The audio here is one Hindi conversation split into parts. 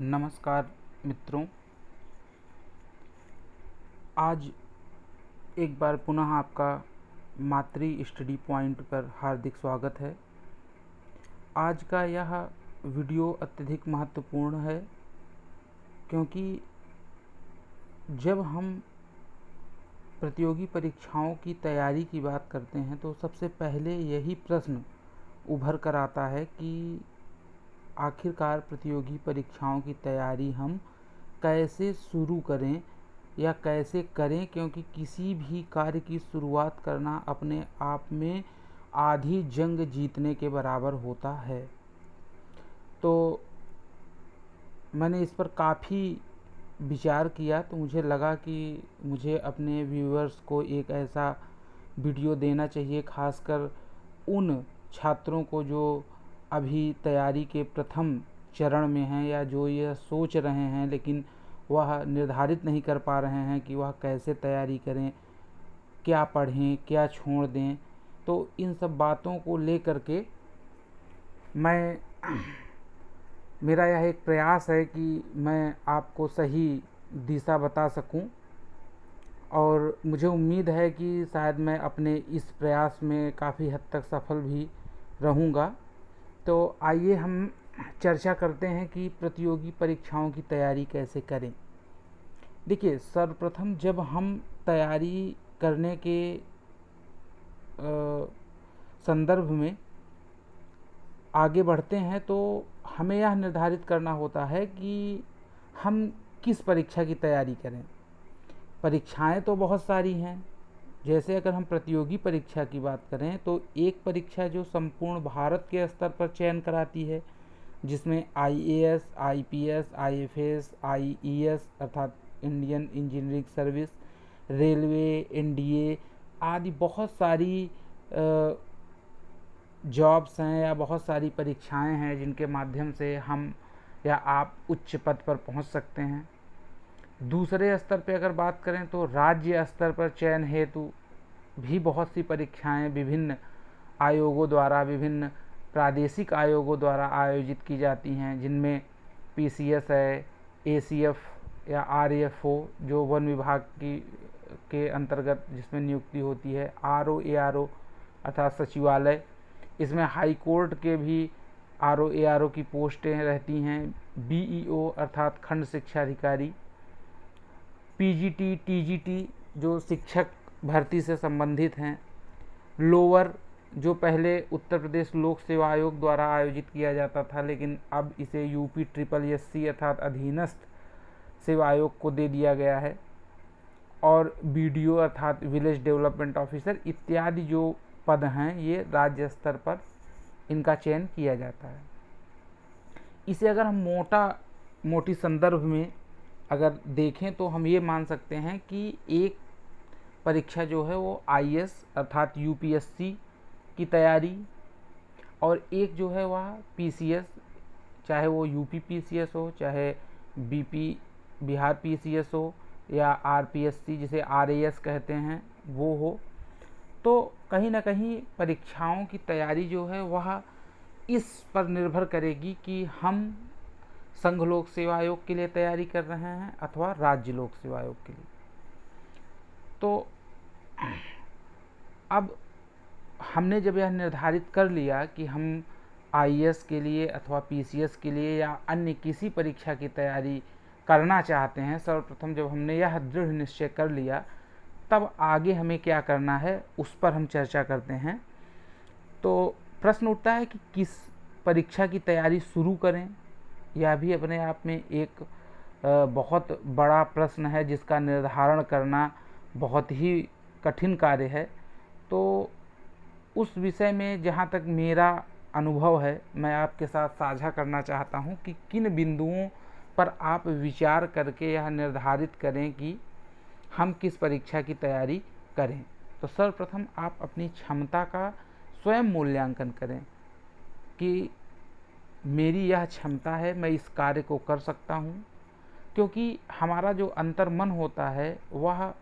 नमस्कार मित्रों, आज एक बार पुनः आपका मातृ स्टडी पॉइंट पर हार्दिक स्वागत है। आज का यह वीडियो अत्यधिक महत्वपूर्ण है क्योंकि जब हम प्रतियोगी परीक्षाओं की तैयारी की बात करते हैं तो सबसे पहले यही प्रश्न उभर कर आता है कि आखिरकार प्रतियोगी परीक्षाओं की तैयारी हम कैसे शुरू करें या कैसे करें, क्योंकि किसी भी कार्य की शुरुआत करना अपने आप में आधी जंग जीतने के बराबर होता है। तो मैंने इस पर काफ़ी विचार किया तो मुझे लगा कि मुझे अपने व्यूअर्स को एक ऐसा वीडियो देना चाहिए, खासकर उन छात्रों को जो अभी तैयारी के प्रथम चरण में हैं या जो यह सोच रहे हैं लेकिन वह निर्धारित नहीं कर पा रहे हैं कि वह कैसे तैयारी करें, क्या पढ़ें, क्या छोड़ दें। तो इन सब बातों को लेकर के मेरा यह एक प्रयास है कि मैं आपको सही दिशा बता सकूं, और मुझे उम्मीद है कि शायद मैं अपने इस प्रयास में काफ़ी हद तक सफल भी रहूंगा। तो आइए हम चर्चा करते हैं कि प्रतियोगी परीक्षाओं की तैयारी कैसे करें। देखिए, सर्वप्रथम जब हम तैयारी करने के संदर्भ में आगे बढ़ते हैं तो हमें यह निर्धारित करना होता है कि हम किस परीक्षा की तैयारी करें। परीक्षाएं तो बहुत सारी हैं। जैसे अगर हम प्रतियोगी परीक्षा की बात करें तो एक परीक्षा जो संपूर्ण भारत के स्तर पर चयन कराती है, जिसमें आईएएस, आईपीएस, आईएफएस, आईईएस अर्थात Indian engineering service, railway, NDA आदि बहुत सारी जॉब्स हैं या बहुत सारी परीक्षाएं हैं जिनके माध्यम से हम या आप उच्च पद पर पहुंच सकते हैं। दूसरे स्तर पर अगर बात करें तो राज्य स्तर पर चयन हेतु भी बहुत सी परीक्षाएं विभिन्न आयोगों द्वारा, विभिन्न प्रादेशिक आयोगों द्वारा आयोजित की जाती हैं, जिनमें पीसीएस है, एसीएफ या आरएफओ जो वन विभाग के अंतर्गत जिसमें नियुक्ति होती है, आरओ एआरओ अर्थात सचिवालय, इसमें हाई कोर्ट के भी आरओ एआरओ की पोस्टें रहती हैं, बीईओ अर्थात खंड शिक्षा अधिकारी, पीजीटी, टीजीटी जो शिक्षक भर्ती से संबंधित हैं, लोअर जो पहले उत्तर प्रदेश लोक सेवा आयोग द्वारा आयोजित किया जाता था लेकिन अब इसे यूपी ट्रिपल एससी अर्थात अधीनस्थ सेवा आयोग को दे दिया गया है, और बीडीओ अर्थात विलेज डेवलपमेंट ऑफिसर इत्यादि जो पद हैं ये राज्य स्तर पर इनका चयन किया जाता है। इसे अगर हम मोटी संदर्भ में अगर देखें तो हम ये मान सकते हैं कि एक परीक्षा जो है वो आईएएस अर्थात यूपीएससी की तैयारी, और एक जो है वह पीसीएस, चाहे वो यूपी पीसीएस हो, चाहे बीपी बिहार पीसीएस हो, या आरपीएससी जिसे आरएएस कहते हैं वो हो। तो कहीं ना कहीं परीक्षाओं की तैयारी जो है वह इस पर निर्भर करेगी कि हम संघ लोक सेवा आयोग के लिए तैयारी कर रहे हैं अथवा राज्य लोक सेवा आयोग के लिए। तो अब हमने जब यह निर्धारित कर लिया कि हम आईएएस के लिए अथवा पीसीएस के लिए या अन्य किसी परीक्षा की तैयारी करना चाहते हैं, सर्वप्रथम जब हमने यह दृढ़ निश्चय कर लिया तब आगे हमें क्या करना है उस पर हम चर्चा करते हैं। तो प्रश्न उठता है कि किस परीक्षा की तैयारी शुरू करें। यह भी अपने आप में एक बहुत बड़ा प्रश्न है जिसका निर्धारण करना बहुत ही कठिन कार्य है। तो उस विषय में जहाँ तक मेरा अनुभव है मैं आपके साथ साझा करना चाहता हूँ कि किन बिंदुओं पर आप विचार करके यह निर्धारित करें कि हम किस परीक्षा की तैयारी करें। तो सर्वप्रथम आप अपनी क्षमता का स्वयं मूल्यांकन करें कि मेरी यह क्षमता है, मैं इस कार्य को कर सकता हूँ, क्योंकि हमारा जो अंतर्मन होता है वह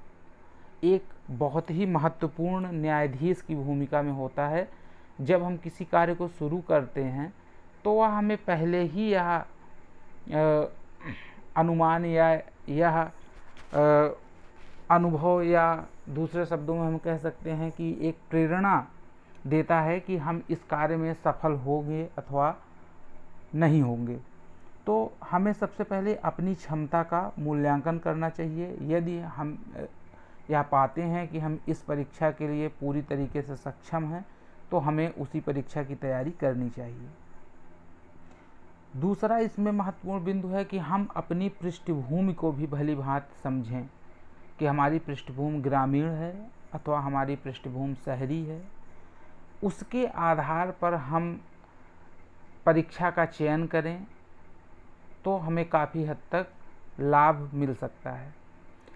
एक बहुत ही महत्वपूर्ण न्यायाधीश की भूमिका में होता है। जब हम किसी कार्य को शुरू करते हैं तो वह हमें पहले ही यह अनुमान या यह अनुभव, या दूसरे शब्दों में हम कह सकते हैं कि एक प्रेरणा देता है कि हम इस कार्य में सफल होंगे अथवा नहीं होंगे। तो हमें सबसे पहले अपनी क्षमता का मूल्यांकन करना चाहिए। यदि हम यह पाते हैं कि हम इस परीक्षा के लिए पूरी तरीके से सक्षम हैं, तो हमें उसी परीक्षा की तैयारी करनी चाहिए। दूसरा इसमें महत्वपूर्ण बिंदु है कि हम अपनी पृष्ठभूमि को भी भली भांति समझें कि हमारी पृष्ठभूमि ग्रामीण है अथवा हमारी पृष्ठभूमि शहरी है। उसके आधार पर हम परीक्षा का चयन करें तो हमें काफ़ी हद तक लाभ मिल सकता है,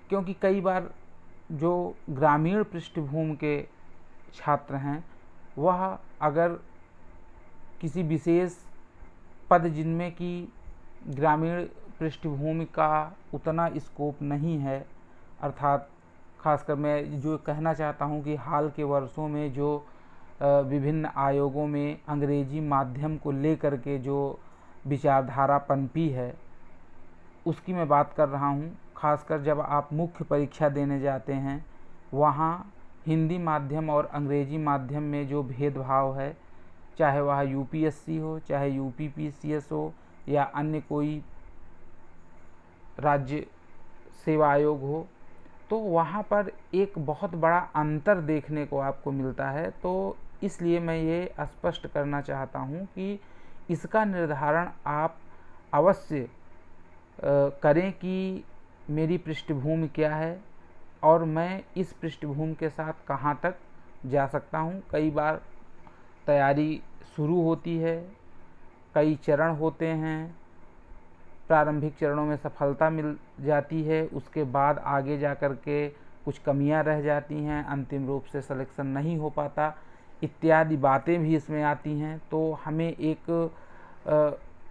क्योंकि कई बार जो ग्रामीण पृष्ठभूमि के छात्र हैं वह अगर किसी विशेष पद जिनमें कि ग्रामीण पृष्ठभूमि का उतना स्कोप नहीं है, अर्थात खासकर मैं जो कहना चाहता हूँ कि हाल के वर्षों में जो विभिन्न आयोगों में अंग्रेजी माध्यम को लेकर के जो विचारधारा पनपी है उसकी मैं बात कर रहा हूँ। खासकर जब आप मुख्य परीक्षा देने जाते हैं वहाँ हिंदी माध्यम और अंग्रेजी माध्यम में जो भेदभाव है, चाहे वह यूपीएससी हो, चाहे यूपीपीसीएस हो, या अन्य कोई राज्य सेवा आयोग हो, तो वहाँ पर एक बहुत बड़ा अंतर देखने को आपको मिलता है। तो इसलिए मैं ये स्पष्ट करना चाहता हूँ कि इसका निर्धारण आप अवश्य करें कि मेरी पृष्ठभूमि क्या है और मैं इस पृष्ठभूमि के साथ कहाँ तक जा सकता हूँ। कई बार तैयारी शुरू होती है, कई चरण होते हैं, प्रारंभिक चरणों में सफलता मिल जाती है, उसके बाद आगे जा कर के कुछ कमियां रह जाती हैं, अंतिम रूप से सिलेक्शन नहीं हो पाता, इत्यादि बातें भी इसमें आती हैं। तो हमें एक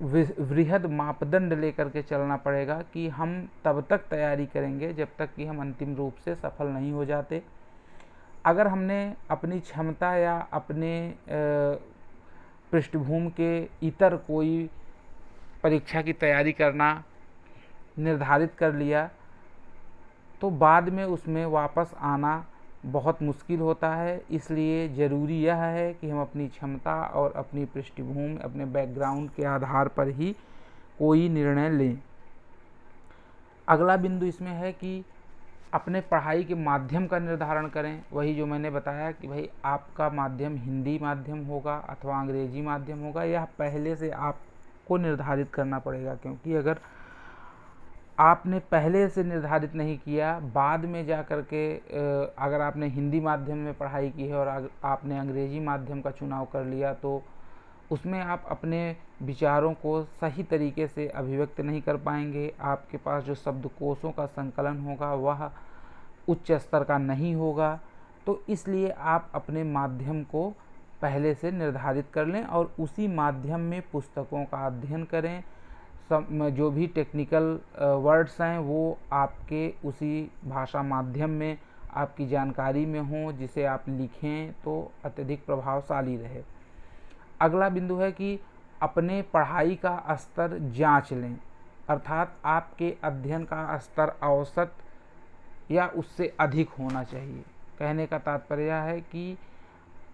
वृहद मापदंड लेकर के चलना पड़ेगा कि हम तब तक तैयारी करेंगे जब तक कि हम अंतिम रूप से सफल नहीं हो जाते। अगर हमने अपनी क्षमता या अपने पृष्ठभूमि के इतर कोई परीक्षा की तैयारी करना निर्धारित कर लिया तो बाद में उसमें वापस आना बहुत मुश्किल होता है। इसलिए ज़रूरी यह है कि हम अपनी क्षमता और अपनी पृष्ठभूमि, अपने बैकग्राउंड के आधार पर ही कोई निर्णय लें। अगला बिंदु इसमें है कि अपने पढ़ाई के माध्यम का निर्धारण करें। वही जो मैंने बताया कि भाई आपका माध्यम हिंदी माध्यम होगा अथवा अंग्रेजी माध्यम होगा, यह पहले से आपको निर्धारित करना पड़ेगा, क्योंकि अगर आपने पहले से निर्धारित नहीं किया, बाद में जा कर के अगर आपने हिंदी माध्यम में पढ़ाई की है और आपने अंग्रेजी माध्यम का चुनाव कर लिया तो उसमें आप अपने विचारों को सही तरीके से अभिव्यक्त नहीं कर पाएंगे। आपके पास जो शब्दकोशों का संकलन होगा वह उच्च स्तर का नहीं होगा। तो इसलिए आप अपने माध्यम को पहले से निर्धारित कर लें और उसी माध्यम में पुस्तकों का अध्ययन करें। जो भी टेक्निकल वर्ड्स हैं वो आपके उसी भाषा माध्यम में आपकी जानकारी में हो, जिसे आप लिखें तो अत्यधिक प्रभावशाली रहे। अगला बिंदु है कि अपने पढ़ाई का स्तर जांच लें, अर्थात आपके अध्ययन का स्तर औसत या उससे अधिक होना चाहिए। कहने का तात्पर्य है कि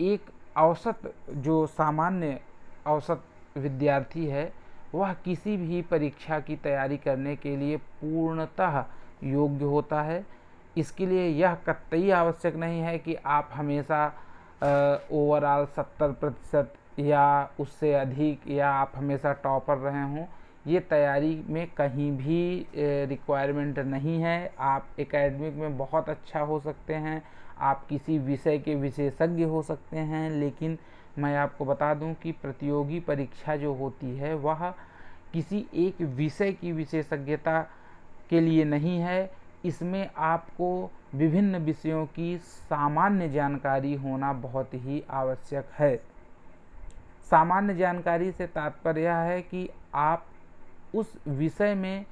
एक औसत जो सामान्य औसत विद्यार्थी है वह किसी भी परीक्षा की तैयारी करने के लिए पूर्णतः योग्य होता है। इसके लिए यह कतई आवश्यक नहीं है कि आप हमेशा ओवरऑल 70% या उससे अधिक या आप हमेशा टॉपर रहे हों। ये तैयारी में कहीं भी रिक्वायरमेंट नहीं है। आप एकेडमिक में बहुत अच्छा हो सकते हैं, आप किसी विषय के विशेषज्ञ हो सकते हैं, लेकिन मैं आपको बता दूं कि प्रतियोगी परीक्षा जो होती है वह किसी एक विषय की विशेषज्ञता के लिए नहीं है। इसमें आपको विभिन्न विषयों की सामान्य जानकारी होना बहुत ही आवश्यक है। सामान्य जानकारी से तात्पर्य यह है कि आप उस विषय में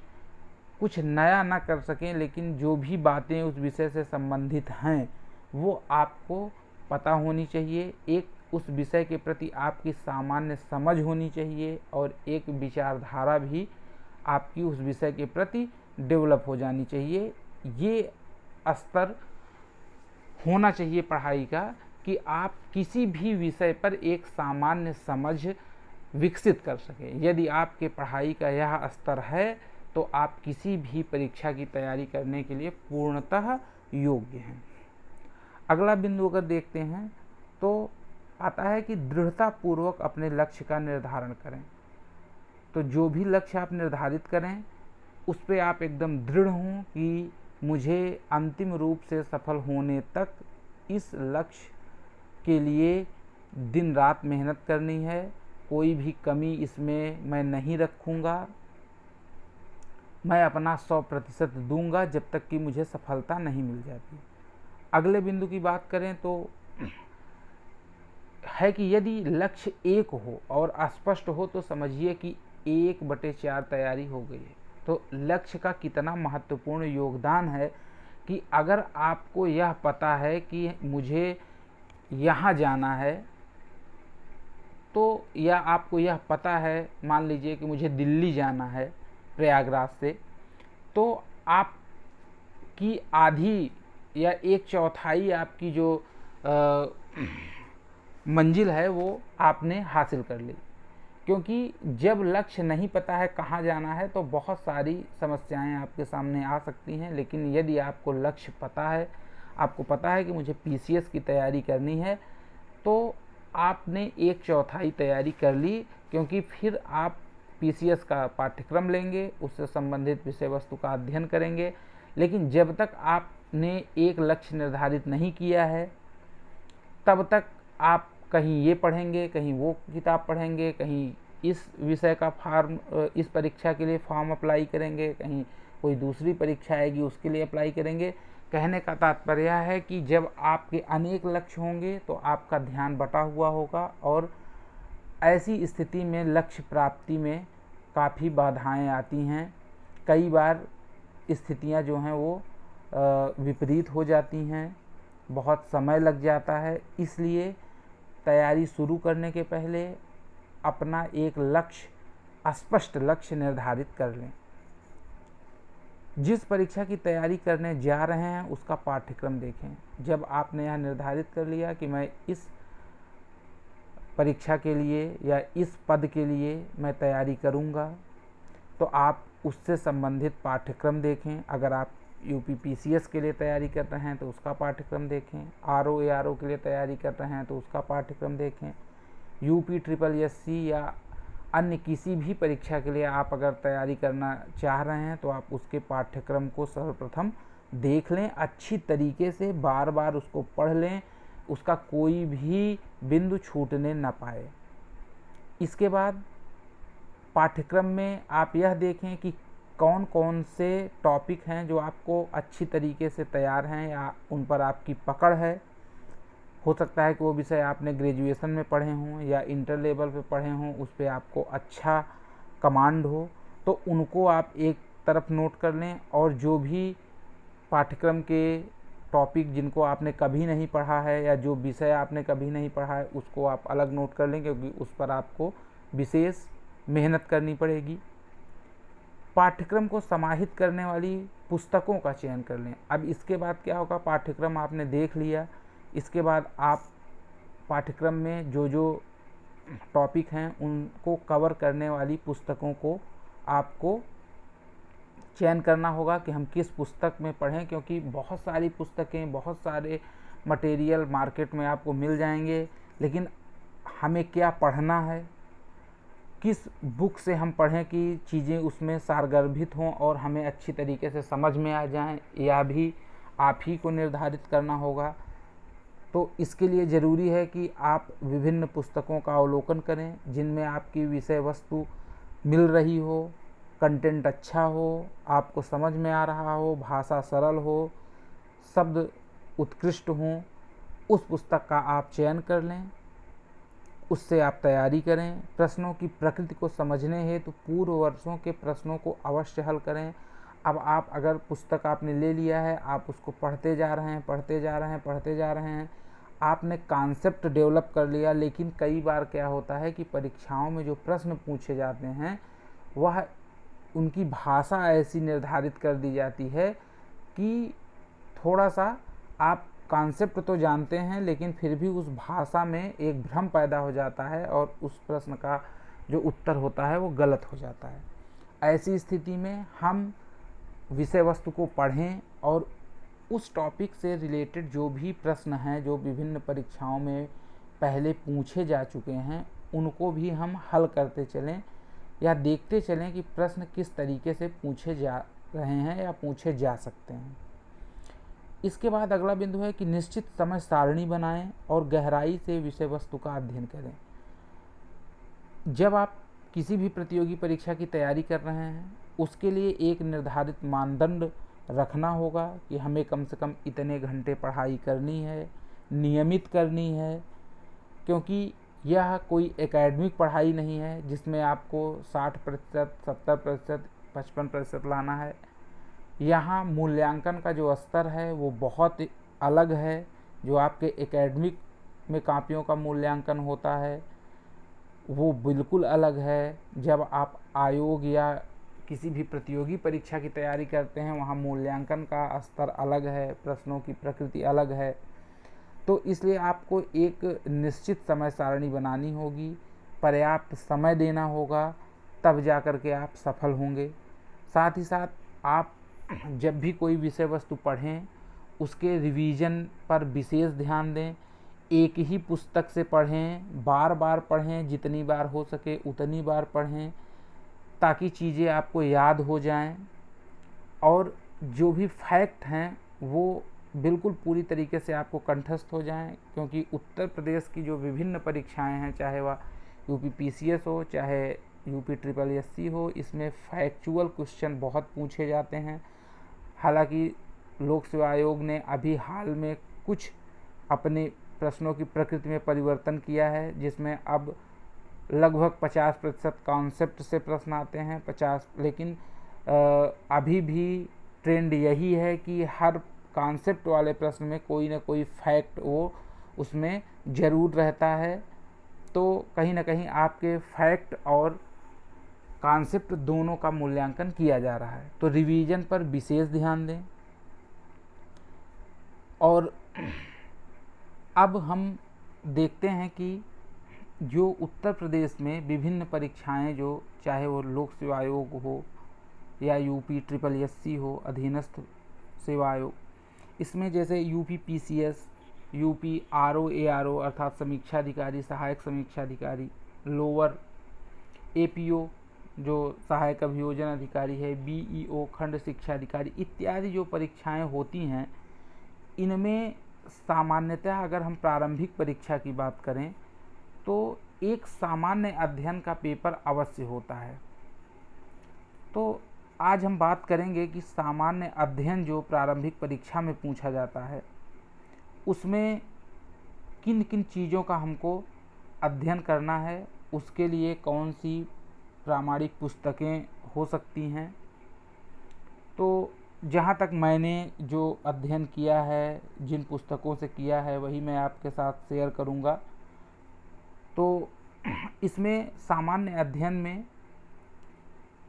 कुछ नया ना कर सकें, लेकिन जो भी बातें उस विषय से संबंधित हैं वो आपको पता होनी चाहिए। एक उस विषय के प्रति आपकी सामान्य समझ होनी चाहिए और एक विचारधारा भी आपकी उस विषय के प्रति डेवलप हो जानी चाहिए। ये स्तर होना चाहिए पढ़ाई का कि आप किसी भी विषय पर एक सामान्य समझ विकसित कर सकें। यदि आपके पढ़ाई का यह स्तर है तो आप किसी भी परीक्षा की तैयारी करने के लिए पूर्णतः योग्य हैं। अगला बिंदु अगर देखते हैं तो आता है कि दृढ़तापूर्वक अपने लक्ष्य का निर्धारण करें। तो जो भी लक्ष्य आप निर्धारित करें उस पे आप एकदम दृढ़ हों कि मुझे अंतिम रूप से सफल होने तक इस लक्ष्य के लिए दिन रात मेहनत करनी है, कोई भी कमी इसमें मैं नहीं रखूँगा, मैं अपना 100% दूंगा जब तक कि मुझे सफलता नहीं मिल जाती। अगले बिंदु की बात करें तो है कि यदि लक्ष्य एक हो और अस्पष्ट हो तो समझिए कि 1/4 तैयारी हो गई है। तो लक्ष्य का कितना महत्वपूर्ण योगदान है कि अगर आपको यह पता है कि मुझे यहाँ जाना है, तो या आपको यह पता है, मान लीजिए कि मुझे दिल्ली जाना है प्रयागराज से, तो आपकी आधी या 1/4 आपकी जो मंजिल है वो आपने हासिल कर ली। क्योंकि जब लक्ष्य नहीं पता है कहाँ जाना है तो बहुत सारी समस्याएं आपके सामने आ सकती हैं। लेकिन यदि आपको लक्ष्य पता है, आपको पता है कि मुझे पीसीएस की तैयारी करनी है, तो आपने 1/4 तैयारी कर ली, क्योंकि फिर आप पीसीएस का पाठ्यक्रम लेंगे, उससे संबंधित विषय वस्तु का अध्ययन करेंगे। लेकिन जब तक आपने एक लक्ष्य निर्धारित नहीं किया है तब तक आप कहीं ये पढ़ेंगे, कहीं वो किताब पढ़ेंगे, कहीं इस विषय का इस परीक्षा के लिए फॉर्म अप्लाई करेंगे, कहीं कोई दूसरी परीक्षा आएगी उसके लिए अप्लाई करेंगे। कहने का तात्पर्य है कि जब आपके अनेक लक्ष्य होंगे तो आपका ध्यान बटा हुआ होगा और ऐसी स्थिति में लक्ष्य प्राप्ति में काफ़ी बाधाएं आती हैं। कई बार स्थितियां जो हैं वो विपरीत हो जाती हैं, बहुत समय लग जाता है। इसलिए तैयारी शुरू करने के पहले अपना एक लक्ष्य, स्पष्ट लक्ष्य निर्धारित कर लें। जिस परीक्षा की तैयारी करने जा रहे हैं उसका पाठ्यक्रम देखें। जब आपने यह निर्धारित कर लिया कि मैं इस परीक्षा के लिए या इस पद के लिए मैं तैयारी करूंगा, तो आप उससे संबंधित पाठ्यक्रम देखें। अगर आप यूपी पीसीएस के लिए तैयारी कर रहे हैं तो उसका पाठ्यक्रम देखें, आरओ एआरओ के लिए तैयारी कर रहे हैं तो उसका पाठ्यक्रम देखें, यूपी ट्रिपल एससी या अन्य किसी भी परीक्षा के लिए आप अगर तैयारी करना चाह रहे हैं तो आप उसके पाठ्यक्रम को सर्वप्रथम देख लें, अच्छी तरीके से बार बार उसको पढ़ लें, उसका कोई भी बिंदु छूटने न पाए। इसके बाद पाठ्यक्रम में आप यह देखें कि कौन कौन से टॉपिक हैं जो आपको अच्छी तरीके से तैयार हैं या उन पर आपकी पकड़ है। हो सकता है कि वो विषय आपने ग्रेजुएशन में पढ़े हों या इंटर लेवल पे पढ़े हों, उस पर आपको अच्छा कमांड हो, तो उनको आप एक तरफ नोट कर लें। और जो भी पाठ्यक्रम के टॉपिक जिनको आपने कभी नहीं पढ़ा है या जो विषय आपने कभी नहीं पढ़ा है उसको आप अलग नोट कर लें, क्योंकि उस पर आपको विशेष मेहनत करनी पड़ेगी। पाठ्यक्रम को समाहित करने वाली पुस्तकों का चयन कर लें। अब इसके बाद क्या होगा, पाठ्यक्रम आपने देख लिया, इसके बाद आप पाठ्यक्रम में जो जो टॉपिक हैं उनको कवर करने वाली पुस्तकों को आपको चयन करना होगा कि हम किस पुस्तक में पढ़ें, क्योंकि बहुत सारी पुस्तकें, बहुत सारे मटेरियल मार्केट में आपको मिल जाएंगे। लेकिन हमें क्या पढ़ना है, किस बुक से हम पढ़ें कि चीज़ें उसमें सारगर्भित हों और हमें अच्छी तरीके से समझ में आ जाएं, यह भी आप ही को निर्धारित करना होगा। तो इसके लिए ज़रूरी है कि आप विभिन्न पुस्तकों का अवलोकन करें जिनमें आपकी विषय वस्तु मिल रही हो, कंटेंट अच्छा हो, आपको समझ में आ रहा हो, भाषा सरल हो, शब्द उत्कृष्ट हों। उस पुस्तक का आप चयन कर लें, उससे आप तैयारी करें। प्रश्नों की प्रकृति को समझने हेतु पूर्व वर्षों के प्रश्नों को अवश्य हल करें। अब आप अगर पुस्तक आपने ले लिया है, आप उसको पढ़ते जा रहे हैं, पढ़ते जा रहे हैं, पढ़ते जा रहे हैं, आपने कॉन्सेप्ट डेवलप कर लिया। लेकिन कई बार क्या होता है कि परीक्षाओं में जो प्रश्न पूछे जाते हैं वह उनकी भाषा ऐसी निर्धारित कर दी जाती है कि थोड़ा सा आप कॉन्सेप्ट तो जानते हैं लेकिन फिर भी उस भाषा में एक भ्रम पैदा हो जाता है और उस प्रश्न का जो उत्तर होता है वो गलत हो जाता है। ऐसी स्थिति में हम विषय वस्तु को पढ़ें और उस टॉपिक से रिलेटेड जो भी प्रश्न हैं जो विभिन्न परीक्षाओं में पहले पूछे जा चुके हैं उनको भी हम हल करते चलें या देखते चलें कि प्रश्न किस तरीके से पूछे जा रहे हैं या पूछे जा सकते हैं। इसके बाद अगला बिंदु है कि निश्चित समय सारणी बनाएं और गहराई से विषय वस्तु का अध्ययन करें। जब आप किसी भी प्रतियोगी परीक्षा की तैयारी कर रहे हैं उसके लिए एक निर्धारित मानदंड रखना होगा कि हमें कम से कम इतने घंटे पढ़ाई करनी है, नियमित करनी है, क्योंकि यह कोई एकेडमिक पढ़ाई नहीं है जिसमें आपको 60%, 70%, 55% लाना है। यहाँ मूल्यांकन का जो स्तर है वो बहुत अलग है। जो आपके एकेडमिक में कापियों का मूल्यांकन होता है वो बिल्कुल अलग है। जब आप आयोग या किसी भी प्रतियोगी परीक्षा की तैयारी करते हैं वहाँ मूल्यांकन का स्तर अलग है, प्रश्नों की प्रकृति अलग है। तो इसलिए आपको एक निश्चित समय सारणी बनानी होगी, पर्याप्त समय देना होगा, तब जा कर के आप सफल होंगे। साथ ही साथ आप जब भी कोई विषय वस्तु पढ़ें उसके रिवीजन पर विशेष ध्यान दें। एक ही पुस्तक से पढ़ें, बार बार पढ़ें, जितनी बार हो सके उतनी बार पढ़ें ताकि चीज़ें आपको याद हो जाएं और जो भी फैक्ट हैं वो बिल्कुल पूरी तरीके से आपको कंठस्थ हो जाएं। क्योंकि उत्तर प्रदेश की जो विभिन्न परीक्षाएं हैं, चाहे वह यूपी पीसीएस हो चाहे यूपी ट्रिपल एससी हो, इसमें फैक्चुअल क्वेश्चन बहुत पूछे जाते हैं। हालांकि लोक सेवा आयोग ने अभी हाल में कुछ अपने प्रश्नों की प्रकृति में परिवर्तन किया है जिसमें अब लगभग 50% कॉन्सेप्ट से प्रश्न आते हैं 50, लेकिन अभी भी ट्रेंड यही है कि हर कॉन्सेप्ट वाले प्रश्न में कोई ना कोई फैक्ट वो उसमें ज़रूर रहता है। तो कहीं ना कहीं आपके फैक्ट और कॉन्सेप्ट दोनों का मूल्यांकन किया जा रहा है। तो रिवीजन पर विशेष ध्यान दें। और अब हम देखते हैं कि जो उत्तर प्रदेश में विभिन्न परीक्षाएं जो चाहे वो लोक सेवा आयोग हो या यूपी ट्रिपल एससी हो, अधीनस्थ सेवा आयोग, इसमें जैसे UP PCS, UP RO ARO अर्थात समीक्षा अधिकारी, सहायक समीक्षा अधिकारी, लोअर एपीओ जो सहायक अभियोजन अधिकारी है, बीईओ खंड शिक्षा अधिकारी इत्यादि जो परीक्षाएं होती हैं, इनमें सामान्यतः अगर हम प्रारंभिक परीक्षा की बात करें तो एक सामान्य अध्ययन का पेपर अवश्य होता है। तो आज हम बात करेंगे कि सामान्य अध्ययन जो प्रारंभिक परीक्षा में पूछा जाता है उसमें किन किन चीज़ों का हमको अध्ययन करना है, उसके लिए कौन सी प्रामाणिक पुस्तकें हो सकती हैं। तो जहाँ तक मैंने जो अध्ययन किया है, जिन पुस्तकों से किया है, वही मैं आपके साथ शेयर करूँगा। तो इसमें सामान्य अध्ययन में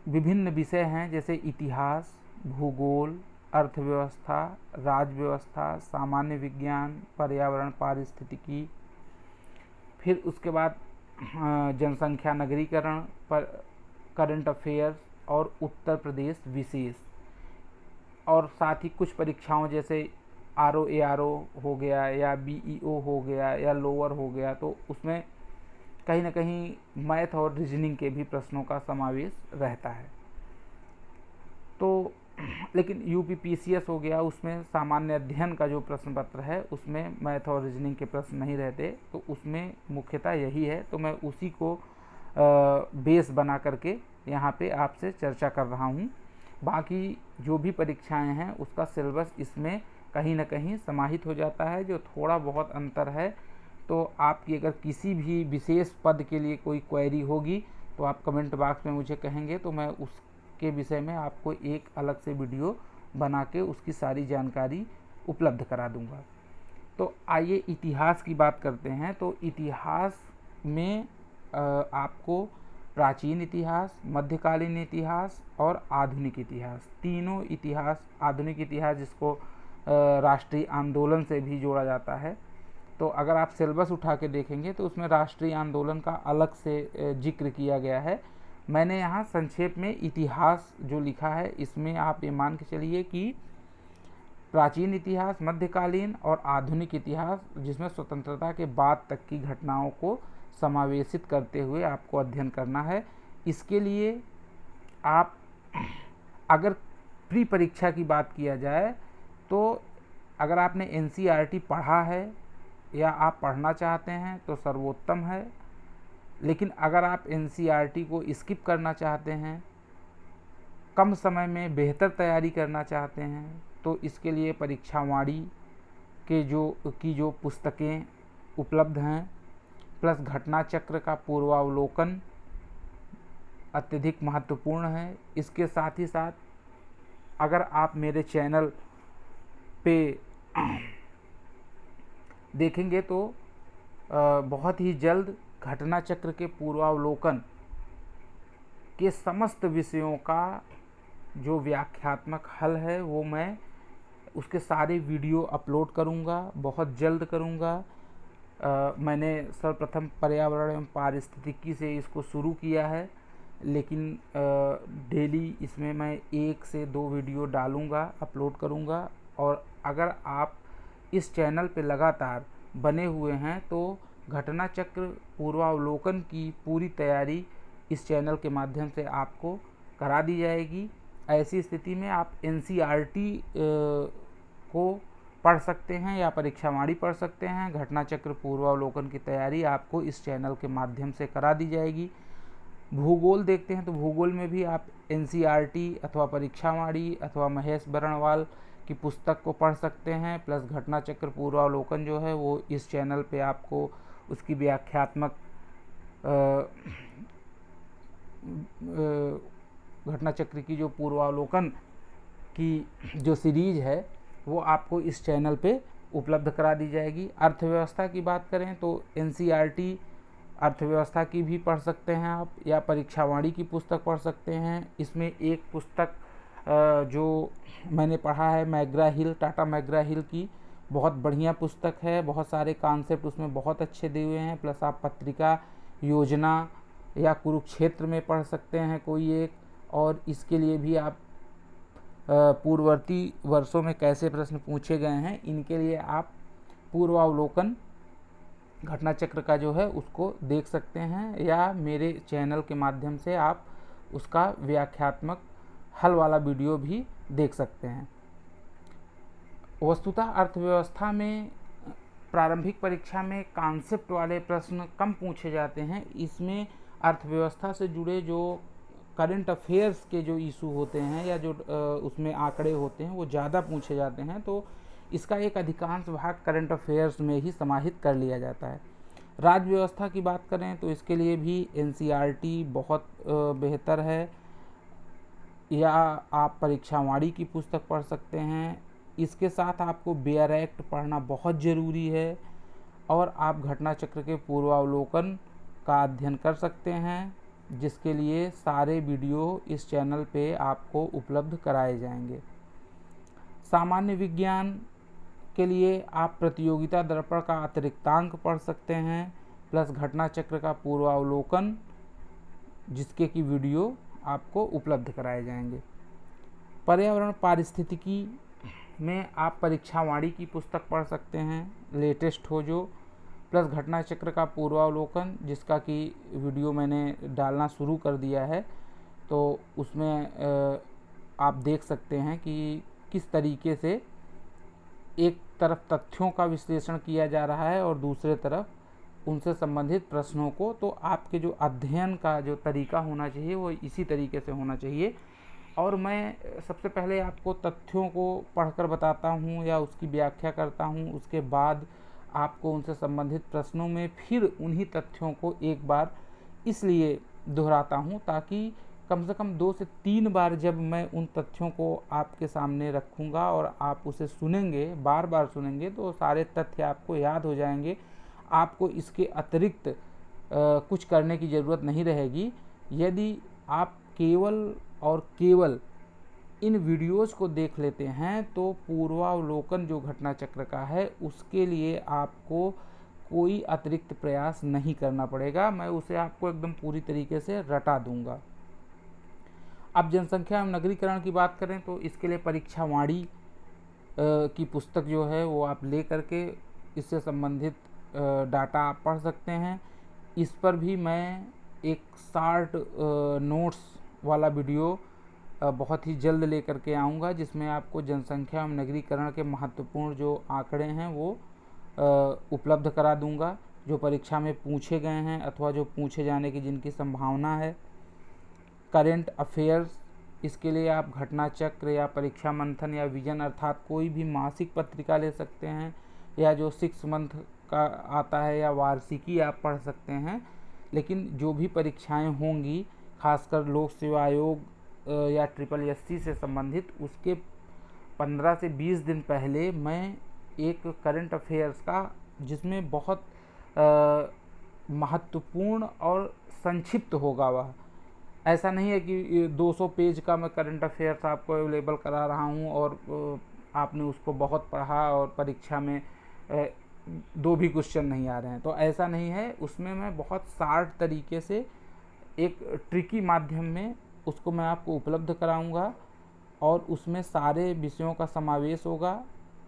विभिन्न विषय हैं जैसे इतिहास, भूगोल, अर्थव्यवस्था, राज्य व्यवस्था, सामान्य विज्ञान, पर्यावरण पारिस्थितिकी, फिर उसके बाद जनसंख्या नगरीकरण पर करंट अफेयर्स और उत्तर प्रदेश विशेष, और साथ ही कुछ परीक्षाओं जैसे आरओ एआरओ हो गया या बीईओ हो गया या लोअर हो गया, तो उसमें कहीं ना कहीं मैथ और रीजनिंग के भी प्रश्नों का समावेश रहता है। तो लेकिन यूपी पीसीएस हो गया, उसमें सामान्य अध्ययन का जो प्रश्न पत्र है उसमें मैथ और रीजनिंग के प्रश्न नहीं रहते, तो उसमें मुख्यतः यही है। तो मैं उसी को बेस बना करके यहाँ पे आपसे चर्चा कर रहा हूँ। बाकी जो भी परीक्षाएं हैं उसका सिलेबस इसमें कहीं ना कहीं समाहित हो जाता है। जो थोड़ा बहुत अंतर है, तो आपकी अगर किसी भी विशेष पद के लिए कोई क्वेरी होगी तो आप कमेंट बॉक्स में मुझे कहेंगे, तो मैं उसके विषय में आपको एक अलग से वीडियो बना के उसकी सारी जानकारी उपलब्ध करा दूंगा। तो आइए इतिहास की बात करते हैं। तो इतिहास में आपको प्राचीन इतिहास, मध्यकालीन इतिहास और आधुनिक इतिहास। तीनों इतिहास, आधुनिक इतिहास जिसको राष्ट्रीय आंदोलन से भी जोड़ा जाता है। तो अगर आप सिलेबस उठा के देखेंगे तो उसमें राष्ट्रीय आंदोलन का अलग से जिक्र किया गया है। मैंने यहाँ संक्षेप में इतिहास जो लिखा है, इसमें आप ये मान के चलिए कि प्राचीन इतिहास, मध्यकालीन और आधुनिक इतिहास, जिसमें स्वतंत्रता के बाद तक की घटनाओं को समावेशित करते हुए आपको अध्ययन करना है। इसके लिए आप, अगर प्री परीक्षा की बात किया जाए तो अगर आपने NCERT पढ़ा है या आप पढ़ना चाहते हैं तो सर्वोत्तम है। लेकिन अगर आप NCERT को स्किप करना चाहते हैं, कम समय में बेहतर तैयारी करना चाहते हैं, तो इसके लिए परीक्षावाणी के जो पुस्तकें उपलब्ध हैं, प्लस घटना चक्र का पूर्वावलोकन अत्यधिक महत्वपूर्ण है। इसके साथ ही साथ अगर आप मेरे चैनल पे देखेंगे तो बहुत ही जल्द घटना चक्र के पूर्वावलोकन के समस्त विषयों का जो व्याख्यात्मक हल है वो मैं उसके सारे वीडियो अपलोड करूँगा, बहुत जल्द करूँगा। मैंने सर्वप्रथम पर्यावरण एवं पारिस्थितिकी से इसको शुरू किया है, लेकिन डेली इसमें मैं 1 से 2 वीडियो डालूँगा, अपलोड करूँगा। और अगर आप इस चैनल पे लगातार बने हुए हैं तो घटना चक्र पूर्वावलोकन की पूरी तैयारी इस चैनल के माध्यम से आपको करा दी जाएगी। ऐसी स्थिति में आप NCERT को पढ़ सकते हैं या परीक्षावाणी पढ़ सकते हैं। घटना चक्र पूर्वावलोकन की तैयारी आपको इस चैनल के माध्यम से करा दी जाएगी। भूगोल देखते हैं तो भूगोल में भी आप NCERT अथवा परीक्षावाणी अथवा महेश बरणवाल की पुस्तक को पढ़ सकते हैं। प्लस घटना चक्र पूर्वावलोकन जो है वो इस चैनल पे आपको उसकी व्याख्यात्मक घटना चक्र की जो पूर्वावलोकन की जो सीरीज है वो आपको इस चैनल पे उपलब्ध करा दी जाएगी। अर्थव्यवस्था की बात करें तो NCERT अर्थव्यवस्था की भी पढ़ सकते हैं आप, या परीक्षावाणी की पुस्तक पढ़ सकते हैं। इसमें एक पुस्तक जो मैंने पढ़ा है मैग्रा हिल, टाटा मैग्रा हिल की, बहुत बढ़िया पुस्तक है। बहुत सारे कॉन्सेप्ट उसमें बहुत अच्छे दिए हुए हैं। प्लस आप पत्रिका, योजना या कुरुक्षेत्र में पढ़ सकते हैं कोई एक। और इसके लिए भी आप पूर्ववर्ती वर्षों में कैसे प्रश्न पूछे गए हैं, इनके लिए आप पूर्वावलोकन घटना चक्र का जो है उसको देख सकते हैं, या मेरे चैनल के माध्यम से आप उसका व्याख्यात्मक हल वाला वीडियो भी देख सकते हैं। वस्तुतः अर्थव्यवस्था में प्रारंभिक परीक्षा में कॉन्सेप्ट वाले प्रश्न कम पूछे जाते हैं। इसमें अर्थव्यवस्था से जुड़े जो करंट अफेयर्स के जो इशू होते हैं या जो उसमें आंकड़े होते हैं वो ज़्यादा पूछे जाते हैं, तो इसका एक अधिकांश भाग करंट अफेयर्स में ही समाहित कर लिया जाता है। राज्य व्यवस्था की बात करें तो इसके लिए भी NCERT बहुत बेहतर है, या आप परीक्षावाणी की पुस्तक पढ़ सकते हैं। इसके साथ आपको बेयर एक्ट पढ़ना बहुत ज़रूरी है, और आप घटना चक्र के पूर्वावलोकन का अध्ययन कर सकते हैं, जिसके लिए सारे वीडियो इस चैनल पे आपको उपलब्ध कराए जाएंगे। सामान्य विज्ञान के लिए आप प्रतियोगिता दर्पण का अतिरिक्तांक पढ़ सकते हैं, प्लस घटना चक्र का पूर्वावलोकन, जिसके की वीडियो आपको उपलब्ध कराए जाएंगे। पर्यावरण पारिस्थितिकी में आप परीक्षावाणी की पुस्तक पढ़ सकते हैं, लेटेस्ट हो जो, प्लस घटना चक्र का पूर्वावलोकन, जिसका कि वीडियो मैंने डालना शुरू कर दिया है। तो उसमें आप देख सकते हैं कि किस तरीके से एक तरफ तथ्यों का विश्लेषण किया जा रहा है और दूसरे तरफ उनसे संबंधित प्रश्नों को। तो आपके जो अध्ययन का जो तरीका होना चाहिए वो इसी तरीके से होना चाहिए। और मैं सबसे पहले आपको तथ्यों को पढ़कर बताता हूँ या उसकी व्याख्या करता हूँ, उसके बाद आपको उनसे संबंधित प्रश्नों में फिर उन्हीं तथ्यों को एक बार इसलिए दोहराता हूँ ताकि कम से कम 2 से 3 बार जब मैं उन तथ्यों को आपके सामने रखूँगा और आप उसे सुनेंगे, बार बार सुनेंगे, तो सारे तथ्य आपको याद हो जाएंगे। आपको इसके अतिरिक्त कुछ करने की ज़रूरत नहीं रहेगी। यदि आप केवल और केवल इन वीडियोज़ को देख लेते हैं तो पूर्वावलोकन जो घटना चक्र का है उसके लिए आपको कोई अतिरिक्त प्रयास नहीं करना पड़ेगा, मैं उसे आपको एकदम पूरी तरीके से रटा दूंगा। अब जनसंख्या एवं नगरीकरण की बात करें तो इसके लिए परीक्षा वाणी की पुस्तक जो है वो आप ले करके इससे संबंधित डाटा आप पढ़ सकते हैं। इस पर भी मैं एक शार्ट नोट्स वाला वीडियो बहुत ही जल्द लेकर के आऊँगा, जिसमें आपको जनसंख्या एवं नगरीकरण के महत्वपूर्ण जो आंकड़े हैं वो उपलब्ध करा दूंगा, जो परीक्षा में पूछे गए हैं अथवा जो पूछे जाने की जिनकी संभावना है। करेंट अफेयर्स, इसके लिए आप घटना चक्र या परीक्षा मंथन या विजन अर्थात कोई भी मासिक पत्रिका ले सकते हैं, या जो 6 मंथ का आता है या वार्षिकी आप पढ़ सकते हैं। लेकिन जो भी परीक्षाएं होंगी, खासकर लोक सेवा आयोग या SSSC से संबंधित, उसके 15 से 20 दिन पहले मैं एक करंट अफेयर्स का, जिसमें बहुत महत्वपूर्ण और संक्षिप्त होगा वह, ऐसा नहीं है कि 200 पेज का मैं करंट अफेयर्स आपको अवेलेबल करा रहा हूँ और आपने उसको बहुत पढ़ा और परीक्षा में 2 भी क्वेश्चन नहीं आ रहे हैं, तो ऐसा नहीं है। उसमें मैं बहुत शार्ट तरीके से एक ट्रिकी माध्यम में उसको मैं आपको उपलब्ध कराऊंगा और उसमें सारे विषयों का समावेश होगा,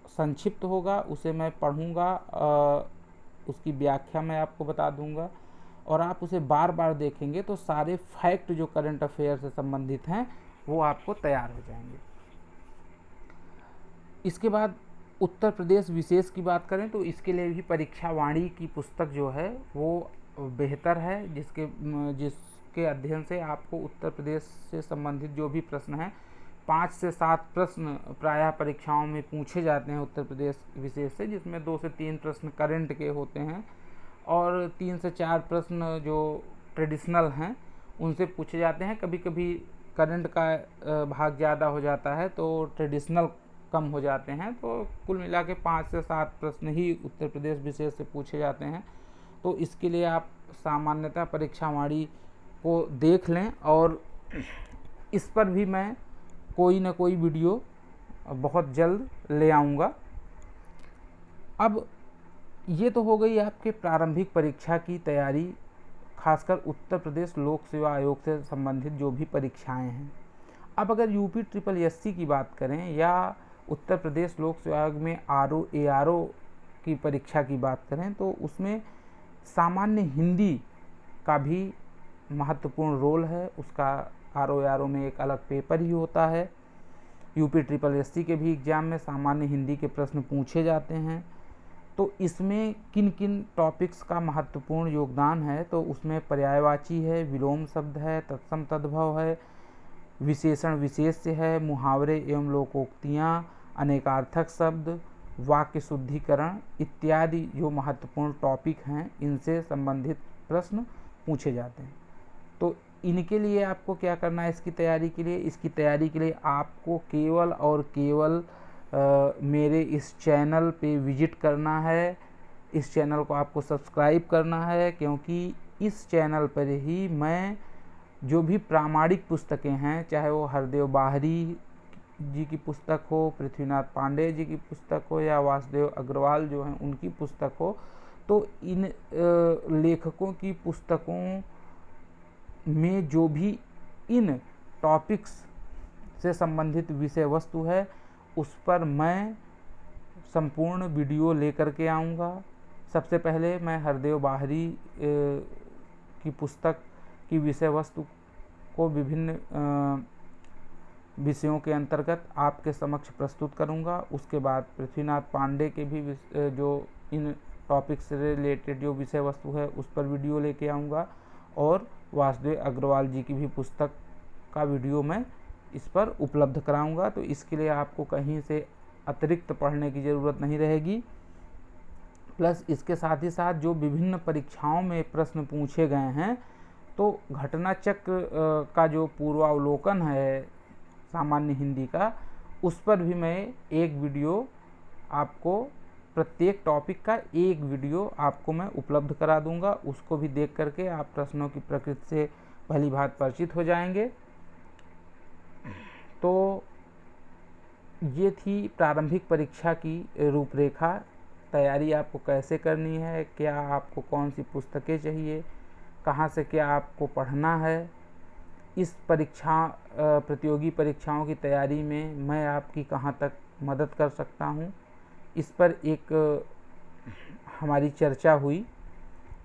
संक्षिप्त होगा, उसे मैं पढ़ूंगा, उसकी व्याख्या मैं आपको बता दूंगा और आप उसे बार बार देखेंगे तो सारे फैक्ट जो करंट अफेयर से संबंधित हैं वो आपको तैयार हो जाएंगे। इसके बाद उत्तर प्रदेश विशेष की बात करें तो इसके लिए भी परीक्षा वाणी की पुस्तक जो है वो बेहतर है, जिसके अध्ययन से आपको उत्तर प्रदेश से संबंधित जो भी प्रश्न हैं, 5 से 7 प्रश्न प्रायः परीक्षाओं में पूछे जाते हैं उत्तर प्रदेश विशेष से, जिसमें 2 से 3 प्रश्न करंट के होते हैं और 3 से 4 प्रश्न जो ट्रेडिशनल हैं उनसे पूछे जाते हैं। कभी कभी करंट का भाग ज़्यादा हो जाता है तो ट्रेडिशनल कम हो जाते हैं, तो कुल मिला के 5 से 7 प्रश्न ही उत्तर प्रदेश विशेष से पूछे जाते हैं। तो इसके लिए आप सामान्यतः परीक्षा वाणी को देख लें और इस पर भी मैं कोई ना कोई वीडियो बहुत जल्द ले आऊँगा। अब ये तो हो गई आपके प्रारंभिक परीक्षा की तैयारी, खासकर उत्तर प्रदेश लोक सेवा आयोग से संबंधित जो भी परीक्षाएं हैं। अब अगर UPSSC की बात करें या उत्तर प्रदेश लोक सेवा आयोग में RO ARO की परीक्षा की बात करें तो उसमें सामान्य हिंदी का भी महत्वपूर्ण रोल है। उसका RO ARO में एक अलग पेपर ही होता है। UPSSC के भी एग्ज़ाम में सामान्य हिंदी के प्रश्न पूछे जाते हैं। तो इसमें किन किन टॉपिक्स का महत्वपूर्ण योगदान है, तो उसमें पर्यायवाची है, विलोम शब्द है, तत्सम तद्भव है, विशेषण विशेष्य है, मुहावरे एवं लोकोक्तियाँ, अनेकार्थक शब्द, वाक्य शुद्धिकरण इत्यादि जो महत्वपूर्ण टॉपिक हैं, इनसे संबंधित प्रश्न पूछे जाते हैं। तो इनके लिए आपको क्या करना है इसकी तैयारी के लिए? इसकी तैयारी के लिए आपको केवल और केवल मेरे इस चैनल पे विजिट करना है। इस चैनल को आपको सब्सक्राइब करना है, क्योंकि इस चैनल पर ही मैं जो भी प्रामाणिक पुस्तकें हैं, चाहे वो हरदेव बाहरी जी की पुस्तक हो, पृथ्वीनाथ पांडे जी की पुस्तक हो या वासुदेव अग्रवाल जो हैं उनकी पुस्तक हो, तो इन लेखकों की पुस्तकों में जो भी इन टॉपिक्स से संबंधित विषय वस्तु है उस पर मैं संपूर्ण वीडियो लेकर के आऊँगा। सबसे पहले मैं हरदेव बाहरी की पुस्तक की विषय वस्तु को विभिन्न विषयों के अंतर्गत आपके समक्ष प्रस्तुत करूंगा। उसके बाद पृथ्वीनाथ पांडे के भी जो इन टॉपिक से रिलेटेड जो विषय वस्तु है उस पर वीडियो लेके आऊँगा और वासुदेव अग्रवाल जी की भी पुस्तक का वीडियो मैं इस पर उपलब्ध कराऊंगा। तो इसके लिए आपको कहीं से अतिरिक्त पढ़ने की ज़रूरत नहीं रहेगी। प्लस इसके साथ ही साथ जो विभिन्न परीक्षाओं में प्रश्न पूछे गए हैं, तो घटना चक्र का जो पूर्वावलोकन है सामान्य हिंदी का, उस पर भी मैं एक वीडियो आपको, प्रत्येक टॉपिक का एक वीडियो आपको मैं उपलब्ध करा दूंगा। उसको भी देख करके आप प्रश्नों की प्रकृति से भली भांति परिचित हो जाएंगे। तो ये थी प्रारंभिक परीक्षा की रूपरेखा। तैयारी आपको कैसे करनी है, क्या आपको कौन सी पुस्तकें चाहिए, कहाँ से क्या आपको पढ़ना है, इस प्रतियोगी परीक्षाओं की तैयारी में मैं आपकी कहाँ तक मदद कर सकता हूँ, इस पर एक हमारी चर्चा हुई।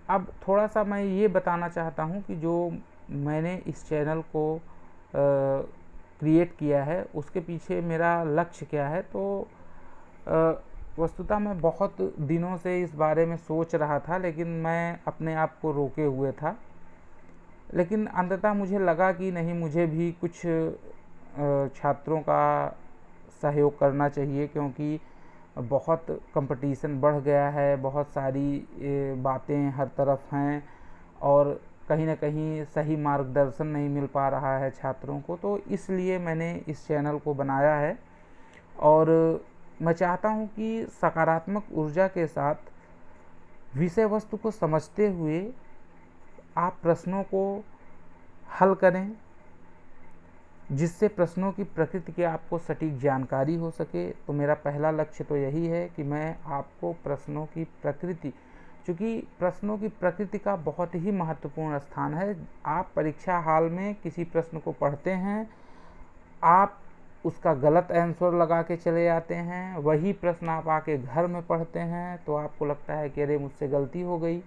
अब थोड़ा सा मैं ये बताना चाहता हूँ कि जो मैंने इस चैनल को क्रिएट किया है उसके पीछे मेरा लक्ष्य क्या है। तो वस्तुतः मैं बहुत दिनों से इस बारे में सोच रहा था, लेकिन मैं अपने आप को रोके हुए था। लेकिन अंततः मुझे लगा कि नहीं, मुझे भी कुछ छात्रों का सहयोग करना चाहिए, क्योंकि बहुत कंपटीशन बढ़ गया है, बहुत सारी बातें हर तरफ हैं और कहीं ना कहीं सही मार्गदर्शन नहीं मिल पा रहा है छात्रों को। तो इसलिए मैंने इस चैनल को बनाया है और मैं चाहता हूँ कि सकारात्मक ऊर्जा के साथ विषय वस्तु को समझते हुए आप प्रश्नों को हल करें, जिससे प्रश्नों की प्रकृति की आपको सटीक जानकारी हो सके। तो मेरा पहला लक्ष्य तो यही है कि मैं आपको प्रश्नों की प्रकृति, चूँकि प्रश्नों की प्रकृति का बहुत ही महत्वपूर्ण स्थान है। आप परीक्षा हाल में किसी प्रश्न को पढ़ते हैं, आप उसका गलत आंसर लगा के चले आते हैं, वही प्रश्न आप आके घर में पढ़ते हैं तो आपको लगता है कि अरे मुझसे गलती हो गई,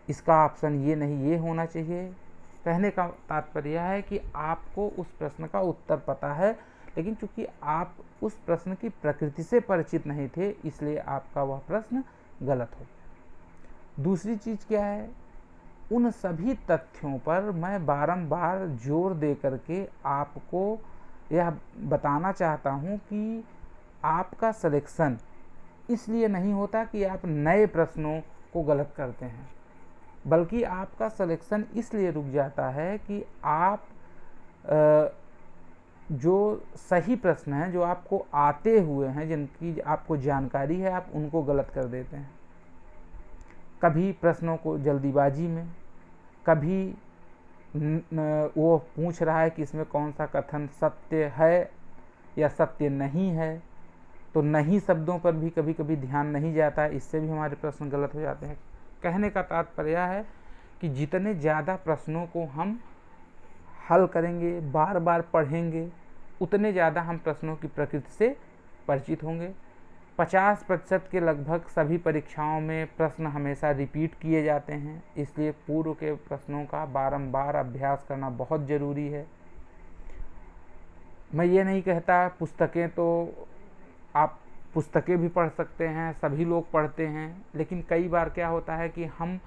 इसका ऑप्शन ये नहीं, ये होना चाहिए। कहने का तात्पर्य यह है कि आपको उस प्रश्न का उत्तर पता है, लेकिन चूंकि आप उस प्रश्न की प्रकृति से परिचित नहीं थे, इसलिए आपका वह प्रश्न गलत हो गया। दूसरी चीज़ क्या है, उन सभी तथ्यों पर मैं बारंबार जोर दे करके आपको यह बताना चाहता हूँ कि आपका सिलेक्शन इसलिए नहीं होता कि आप नए प्रश्नों को गलत करते हैं, बल्कि आपका सिलेक्शन इसलिए रुक जाता है कि आप जो सही प्रश्न हैं, जो आपको आते हुए हैं, जिनकी आपको जानकारी है, आप उनको गलत कर देते हैं। कभी प्रश्नों को जल्दीबाजी में, कभी वो पूछ रहा है कि इसमें कौन सा कथन सत्य है या सत्य नहीं है, तो नहीं शब्दों पर भी कभी कभी ध्यान नहीं जाता है, इससे भी हमारे प्रश्न गलत हो जाते हैं। कहने का तात्पर्य है कि जितने ज़्यादा प्रश्नों को हम हल करेंगे, बार बार पढ़ेंगे, उतने ज़्यादा हम प्रश्नों की प्रकृति से परिचित होंगे। 50% के लगभग सभी परीक्षाओं में प्रश्न हमेशा रिपीट किए जाते हैं, इसलिए पूर्व के प्रश्नों का बारंबार अभ्यास करना बहुत ज़रूरी है। मैं ये नहीं कहता, पुस्तकें तो आप पुस्तकें भी पढ़ सकते हैं, सभी लोग पढ़ते हैं, लेकिन कई बार क्या होता है कि हम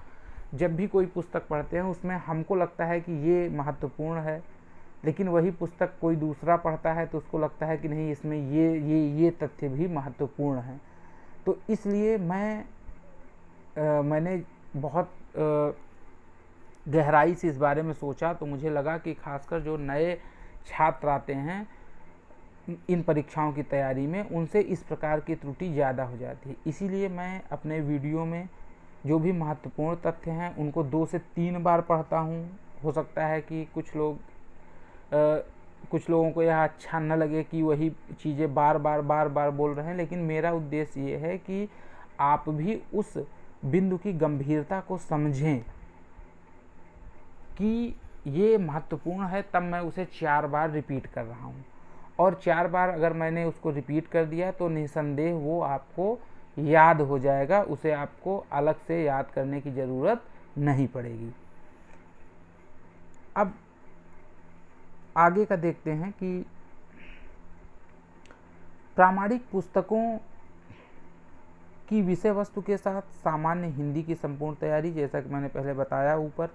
जब भी कोई पुस्तक पढ़ते हैं उसमें हमको लगता है कि ये महत्वपूर्ण है, लेकिन वही पुस्तक कोई दूसरा पढ़ता है तो उसको लगता है कि नहीं, इसमें ये तथ्य भी महत्वपूर्ण है। तो इसलिए मैंने बहुत गहराई से इस बारे में सोचा, तो मुझे लगा कि खासकर जो नए छात्र आते हैं इन परीक्षाओं की तैयारी में, उनसे इस प्रकार की त्रुटि ज़्यादा हो जाती है। इसीलिए मैं अपने वीडियो में जो भी महत्वपूर्ण तथ्य हैं उनको 2 से 3 बार पढ़ता हूँ। हो सकता है कि कुछ लोगों को यह अच्छा न लगे कि वही चीज़ें बार बार बोल रहे हैं, लेकिन मेरा उद्देश्य ये है कि आप भी उस बिंदु की गंभीरता को समझें कि ये महत्वपूर्ण है, तब मैं उसे 4 बार रिपीट कर रहा हूँ। और 4 बार अगर मैंने उसको रिपीट कर दिया तो निसंदेह वो आपको याद हो जाएगा, उसे आपको अलग से याद करने की ज़रूरत नहीं पड़ेगी। अब आगे का देखते हैं कि प्रामाणिक पुस्तकों की विषय वस्तु के साथ सामान्य हिंदी की संपूर्ण तैयारी, जैसा कि मैंने पहले बताया ऊपर,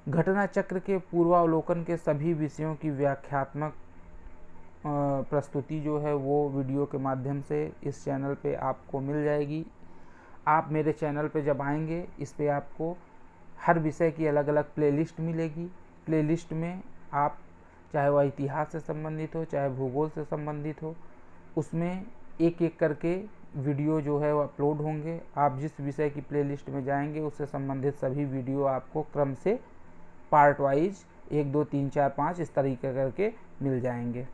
घटना चक्र के पूर्वावलोकन के सभी विषयों की व्याख्यात्मक प्रस्तुति जो है वो वीडियो के माध्यम से इस चैनल पे आपको मिल जाएगी। आप मेरे चैनल पे जब आएंगे, इस पे आपको हर विषय की अलग अलग प्लेलिस्ट मिलेगी। प्लेलिस्ट में आप, चाहे वह इतिहास से संबंधित हो, चाहे भूगोल से संबंधित हो, उसमें एक एक करके वीडियो जो है वो अपलोड होंगे। आप जिस विषय की प्लेलिस्ट में जाएंगे उससे संबंधित सभी वीडियो आपको क्रम से पार्ट वाइज 1 2 3 4 5 इस तरीके करके मिल जाएंगे।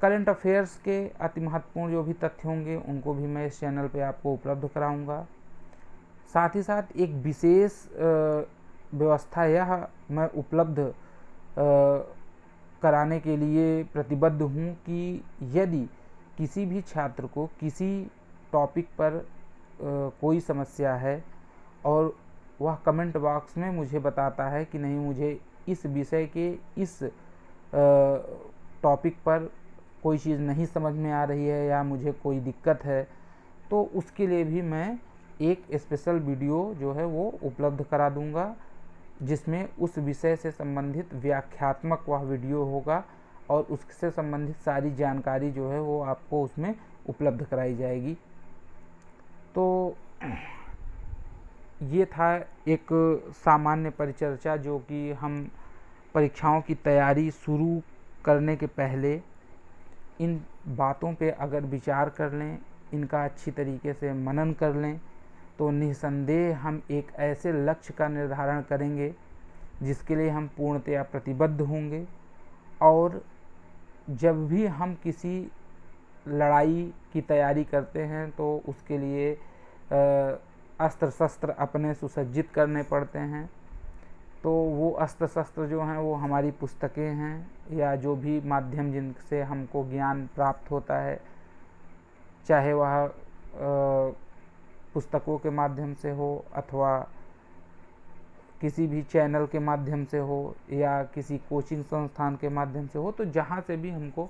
करंट अफेयर्स के अति महत्वपूर्ण जो भी तथ्य होंगे उनको भी मैं इस चैनल पे आपको उपलब्ध कराऊंगा। साथ ही साथ एक विशेष व्यवस्था यह मैं उपलब्ध कराने के लिए प्रतिबद्ध हूँ कि यदि किसी भी छात्र को किसी टॉपिक पर कोई समस्या है और वह कमेंट बॉक्स में मुझे बताता है कि नहीं मुझे इस विषय के इस टॉपिक पर कोई चीज़ नहीं समझ में आ रही है या मुझे कोई दिक्कत है, तो उसके लिए भी मैं एक स्पेशल वीडियो जो है वो उपलब्ध करा दूंगा, जिसमें उस विषय से संबंधित व्याख्यात्मक वह वीडियो होगा और उससे संबंधित सारी जानकारी जो है वो आपको उसमें उपलब्ध कराई जाएगी। तो ये था एक सामान्य परिचर्चा जो कि हम परीक्षाओं की तैयारी शुरू करने के पहले इन बातों पे अगर विचार कर लें, इनका अच्छी तरीके से मनन कर लें, तो निस्संदेह हम एक ऐसे लक्ष्य का निर्धारण करेंगे जिसके लिए हम पूर्णतया प्रतिबद्ध होंगे। और जब भी हम किसी लड़ाई की तैयारी करते हैं तो उसके लिए अस्त्र शस्त्र अपने सुसज्जित करने पड़ते हैं। तो वो अस्त्र शस्त्र जो हैं वो हमारी पुस्तकें हैं या जो भी माध्यम जिनसे हमको ज्ञान प्राप्त होता है, चाहे वह पुस्तकों के माध्यम से हो अथवा किसी भी चैनल के माध्यम से हो या किसी कोचिंग संस्थान के माध्यम से हो, तो जहाँ से भी हमको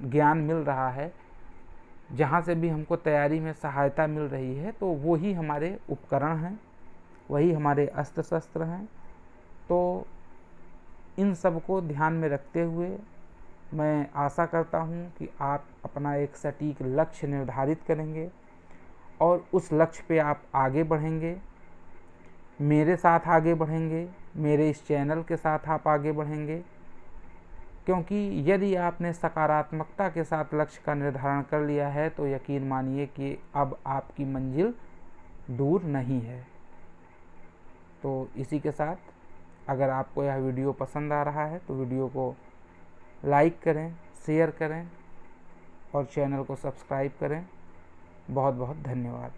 ज्ञान मिल रहा है, जहाँ से भी हमको तैयारी में सहायता मिल रही है, तो वो ही हमारे उपकरण हैं, वही हमारे अस्त्र शस्त्र हैं। तो इन सब को ध्यान में रखते हुए मैं आशा करता हूँ कि आप अपना एक सटीक लक्ष्य निर्धारित करेंगे और उस लक्ष्य पे आप आगे बढ़ेंगे, मेरे साथ आगे बढ़ेंगे, मेरे इस चैनल के साथ आप आगे बढ़ेंगे। क्योंकि यदि आपने सकारात्मकता के साथ लक्ष्य का निर्धारण कर लिया है तो यकीन मानिए कि अब आपकी मंजिल दूर नहीं है। तो इसी के साथ अगर आपको यह वीडियो पसंद आ रहा है तो वीडियो को लाइक करें, शेयर करें और चैनल को सब्सक्राइब करें। बहुत बहुत धन्यवाद।